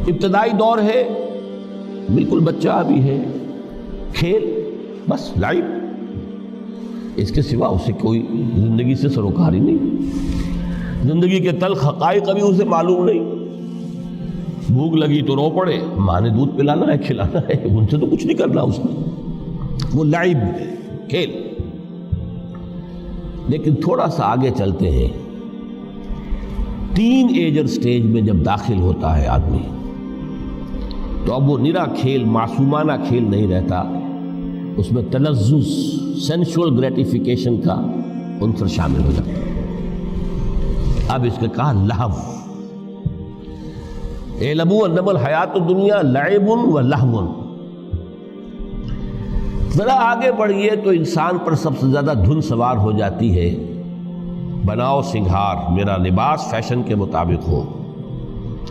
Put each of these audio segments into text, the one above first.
ابتدائی دور ہے، بالکل بچہ ابھی ہے، کھیل بس لائف، اس کے سوا اسے کوئی زندگی سے سروکار ہی نہیں، زندگی کے تلخ حقائق ابھی اسے معلوم نہیں۔ بھوک لگی تو رو پڑے، ماں نے دودھ پلانا ہے، کھلانا ہے، ان سے تو کچھ نہیں کرنا اس نے، وہ لائب ہے، کھیل۔ لیکن تھوڑا سا آگے چلتے ہیں، ٹین ایجر سٹیج میں جب داخل ہوتا ہے آدمی تو اب وہ نرا کھیل، معصومانہ کھیل نہیں رہتا، اس میں تلذذ، سینشول گریٹیفیکیشن کا عنصر شامل ہو جاتا ہے۔ اب اس کے کہا لہو، اعلموا انما الحیات الدنیا لعب و لہو۔ ذرا آگے بڑھئے تو انسان پر سب سے زیادہ دھن سوار ہو جاتی ہے، بناؤ سنگھار، میرا لباس فیشن کے مطابق ہو،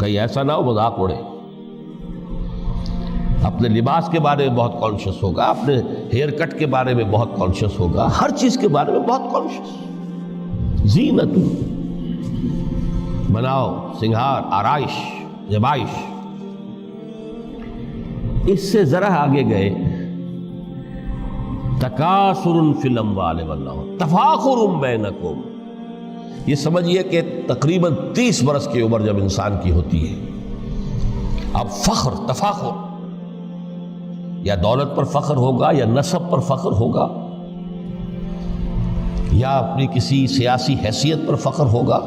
کہیں ایسا نہ ہو مذاق اڑے۔ اپنے لباس کے بارے میں بہت کانشیس ہوگا، اپنے ہیئر کٹ کے بارے میں بہت کانشیس ہوگا، ہر چیز کے بارے میں بہت کانشیس۔ زینت، بناؤ سنگھار، آرائش، زیبائش۔ اس سے ذرا آگے گئے، تکاثر فی الاموال والانفس تفاخر بینکم۔ یہ سمجھیے کہ تقریباً 30 برس کی عمر جب انسان کی ہوتی ہے، اب فخر، تفاخر، یا دولت پر فخر ہوگا، یا نسب پر فخر ہوگا، یا اپنی کسی سیاسی حیثیت پر فخر ہوگا،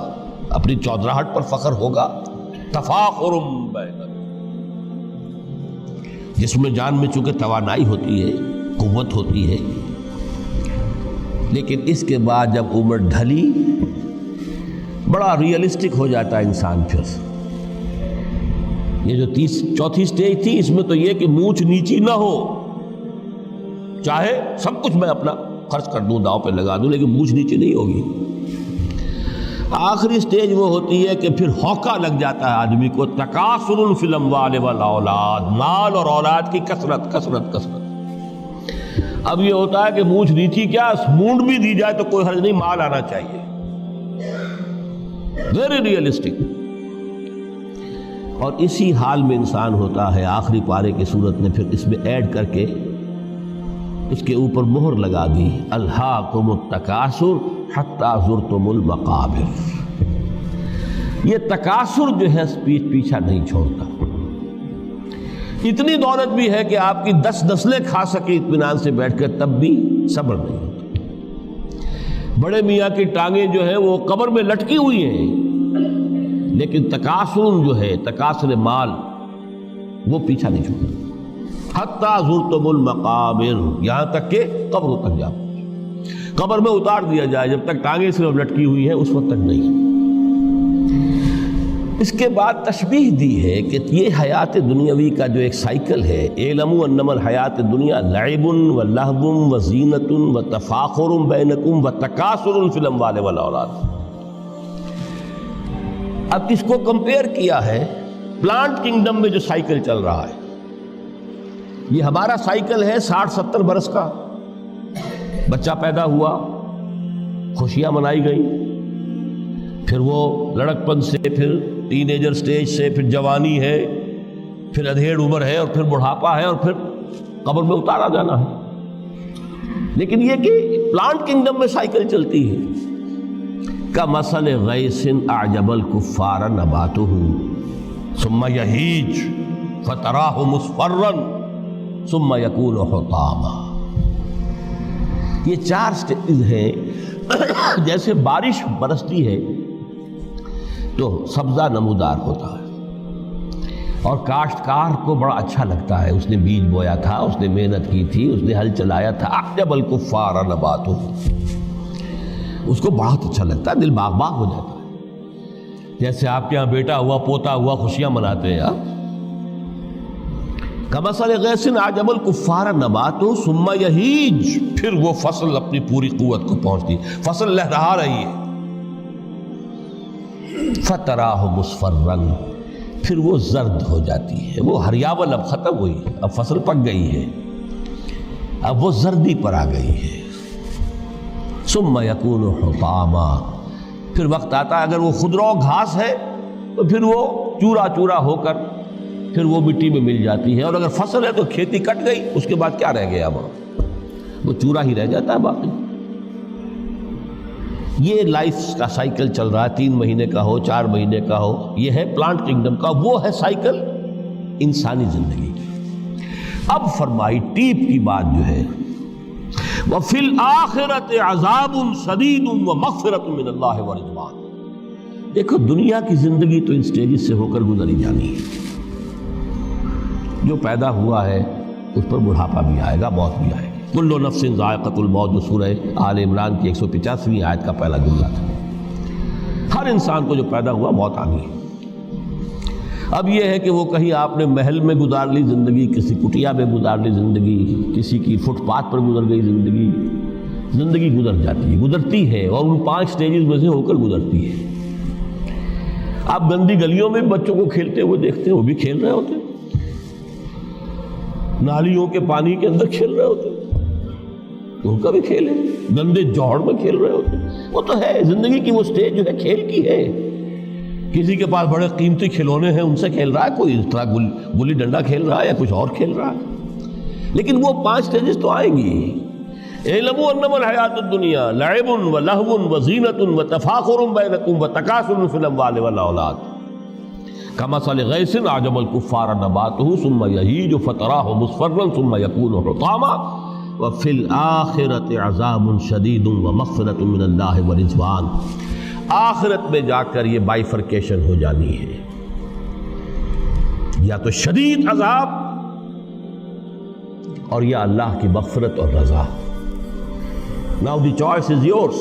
اپنی چودراہٹ پر فخر ہوگا۔ تفاخر بینکم، جس میں جان میں چونکہ توانائی ہوتی ہے، قوت ہوتی ہے، لیکن اس کے بعد جب عمر ڈھلی بڑا ریئلسٹک ہو جاتا ہے انسان۔ پھر یہ جو چوتھی سٹیج تھی، اس میں تو یہ کہ مونچھ نیچی نہ ہو، چاہے سب کچھ میں اپنا خرچ کر دوں، داؤ پہ لگا دوں، لیکن مونچھ نیچی نہیں ہوگی۔ آخری سٹیج وہ ہوتی ہے کہ پھر ہوکا لگ جاتا ہے آدمی کو، تکاثر فی الاموال والاولاد، مال اور اولاد کی کثرت کثرت کثرت۔ اب یہ ہوتا ہے کہ مونچھ نیچی کیا، مونڈ بھی دی جائے تو کوئی حرج نہیں، مال آنا چاہیے، ویری ریئلسٹک۔ اور اسی حال میں انسان ہوتا ہے، آخری پارے کی صورت نے پھر اس میں ایڈ کر کے اس کے اوپر مہر لگا دی، الہاکم التکاثر حتی زرتم المقابر۔ یہ تکاثر جو ہے پیچھا نہیں چھوڑتا، اتنی دولت بھی ہے کہ آپ کی 10 نسلیں کھا سکے اطمینان سے بیٹھ کر، تب بھی صبر نہیں ہوتا۔ بڑے میاں کی ٹانگیں جو ہیں وہ قبر میں لٹکی ہوئی ہیں، لیکن تکاثر جو ہے، تکاثر مال، وہ پیچھا نہیں چھوڑتا۔ حتی زرتم المقابر، یہاں تک کہ قبر تک جاؤ، قبر میں اتار دیا جائے، جب تک ٹانگیں صرف لٹکی ہوئی ہیں اس وقت تک نہیں۔ اس کے بعد تشبیہ دی ہے کہ یہ حیات دنیاوی کا جو ایک سائیکل ہے، اعلموا انما الحیات الدنیا لعب و لہو و زینت و تفاخر بینکم و تکاثر فی الاموال والاولاد۔ اب اس کو کمپیئر کیا ہے پلانٹ کنگڈم میں جو سائیکل چل رہا ہے۔ یہ ہمارا سائیکل ہے 60-70 برس کا، بچہ پیدا ہوا، خوشیاں منائی گئی، پھر وہ لڑکپن سے، پھر ٹین ایجر سٹیج سے، پھر جوانی ہے، پھر ادھیڑ عمر ہے، اور پھر بڑھاپا ہے، اور پھر قبر میں اتارا جانا ہے۔ لیکن یہ کہ پلانٹ کنگڈم میں سائیکل چلتی ہے، کمثل غیث اعجب الکفار نباتہ ثم یہیج فتراہ مصفرا ثم یکون حطاما۔ یہ 4 سٹیج ہیں۔ جیسے بارش برستی ہے تو سبزہ نمودار ہوتا ہے، اور کاشتکار کو بڑا اچھا لگتا ہے، اس نے بیج بویا تھا، اس نے محنت کی تھی، اس نے ہل چلایا تھا، اعجب الکفار نباتہ، اس کو بہت اچھا لگتا ہے، دل باغ باغ ہو جاتا ہے۔ جیسے آپ کے یہاں بیٹا ہوا، پوتا ہوا، خوشیاں مناتے ہیں آپ۔ کمثل غیث اعجب الکفار نباتہ ثم یہیج، پھر وہ فصل اپنی پوری قوت کو پہنچتی، فصل لہرا رہی ہے، فتراہ مصفرا، پھر وہ زرد ہو جاتی ہے، وہ ہریاول اب ختم ہوئی، اب فصل پک گئی ہے، اب وہ زردی پر آ گئی ہے۔ ثم یکون حطاما، پھر وقت آتا ہے اگر وہ خضرو گھاس ہے تو پھر وہ چورا چورا ہو کر پھر وہ مٹی میں مل جاتی ہے، اور اگر فصل ہے تو کھیتی کٹ گئی، اس کے بعد کیا رہ گیا وہاں؟ وہ چورا ہی رہ جاتا ہے باقی۔ یہ لائف کا سائیکل چل رہا ہے، 3 مہینے کا ہو، 4 مہینے کا ہو، یہ ہے پلانٹ کنگڈم کا، وہ ہے سائیکل انسانی زندگی کی۔ اب فرمائی ٹیپ کی بات جو ہے، وَفِي الْآخِرَةِ عَذَابٌ شَدِيدٌ وَمَغْفِرَةٌ مِّنَ اللَّهِ وَرِضْوَانٌ۔ دیکھو دنیا کی زندگی تو ان سٹیجز سے ہو کر گزری جانی ہے، جو پیدا ہوا ہے اس پر بڑھاپا بھی آئے گا، موت بھی آئے گی۔ کل نفس ذائقۃ الموت، جو سورہ آل عمران کی 185ویں آیت کا پہلا جملہ تھا۔ ہر انسان کو جو پیدا ہوا موت آ گئی۔ اب یہ ہے کہ وہ کہیں آپ نے محل میں گزار لی زندگی، کسی کٹیا میں گزار لی زندگی، کسی کی فٹ پاتھ پر گزر گئی زندگی، زندگی گزر جاتی ہے، گزرتی ہے، اور ان 5 سٹیجز میں سے ہو کر گزرتی ہے۔ آپ گندی گلیوں میں بچوں کو کھیلتے ہوئے دیکھتے ہیں، وہ بھی کھیل رہے ہوتے ہیں، نالیوں کے پانی کے اندر کھیل رہے ہوتے ہیں، ان کا بھی کھیل ہے، گندے جوہڑ میں کھیل رہے ہوتے ہیں۔ وہ تو ہے زندگی کی وہ سٹیج جو ہے کھیل کی ہے۔ کسی کے پاس بڑے قیمتی کھلونے ہیں، ان سے کھیل رہا ہے، کوئی اس طرح گلی ڈنڈا کھیل رہا ہے یا کچھ اور کھیل رہا ہے، لیکن وہ 5 سٹیجز تو آئیں گی۔ اعلموا انما الحیات الدنیا لعب ولہو وزینۃ وتفاخر بینکم وتکاثر فی الاموال والاولاد کمثل غیث اعجب الکفار نباتہ ثم یہیج فتراہ مصفرا ثم یکون حطاما وفی الآخرۃ عذاب شدید ومغفرۃ من اللہ ورضوان۔ آخرت میں جا کر یہ بائیفرکیشن ہو جانی ہے، یا تو شدید عذاب اور یا اللہ کی مغفرت اور رضا۔ Now the choice is yours،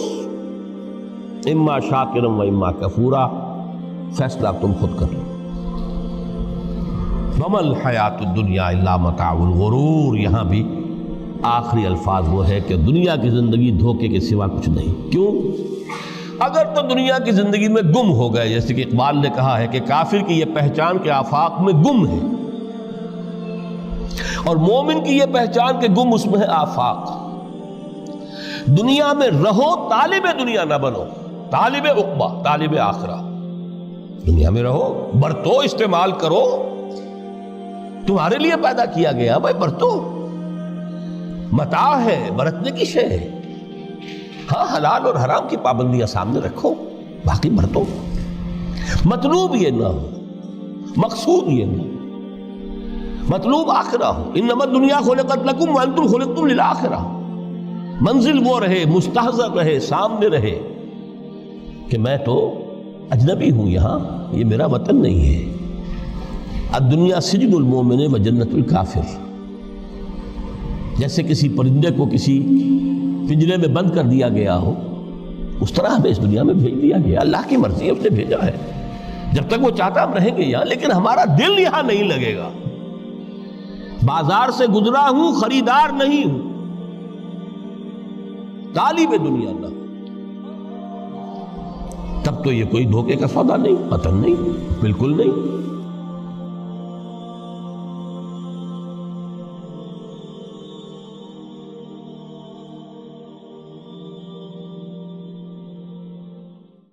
اما شاکرا و اما کفورا، فیصلہ تم خود کر لو۔ وما الحیات الدنیا الا متاع الغرور، یہاں بھی آخری الفاظ وہ ہے کہ دنیا کی زندگی دھوکے کے سوا کچھ نہیں۔ کیوں؟ اگر تو دنیا کی زندگی میں گم ہو گئے، جیسے کہ اقبال نے کہا ہے کہ کافر کی یہ پہچان کے آفاق میں گم ہے، اور مومن کی یہ پہچان کے گم اس میں ہے آفاق۔ دنیا میں رہو، طالب دنیا نہ بنو، طالب عقبہ، طالب آخرہ۔ دنیا میں رہو، برتو، استعمال کرو، تمہارے لیے پیدا کیا گیا، بھائی برتو، متاع ہے، برتنے کی شے ہے۔ ہاں حلال اور حرام کی پابندیاں سامنے رکھو، باقی برتو۔ مطلوب یہ نہ ہو، مقصود یہ نہ ہو، مطلوب آخرہ ہو۔ انما الدنیا خلقت لکم وانتم خلقتم للآخرہ۔ منزل وہ رہے، مستحضر رہے، سامنے رہے کہ میں تو اجنبی ہوں، یہاں یہ میرا وطن نہیں ہے۔ الدنیا سجن المومن و جنت الکافر۔ جیسے کسی پرندے کو کسی پنجرے میں بند کر دیا گیا ہو، اس طرح ہمیں اس دنیا میں بھیج دیا گیا، اللہ کی مرضی ہے، اس نے بھیجا ہے۔ جب تک وہ چاہتا ہم رہیں گے یہاں، لیکن ہمارا دل یہاں نہیں لگے گا۔ بازار سے گزرا ہوں، خریدار نہیں ہوں، طالب دنیا نہ، تب تو یہ کوئی دھوکے کا سودا نہیں، وطن نہیں، بالکل نہیں۔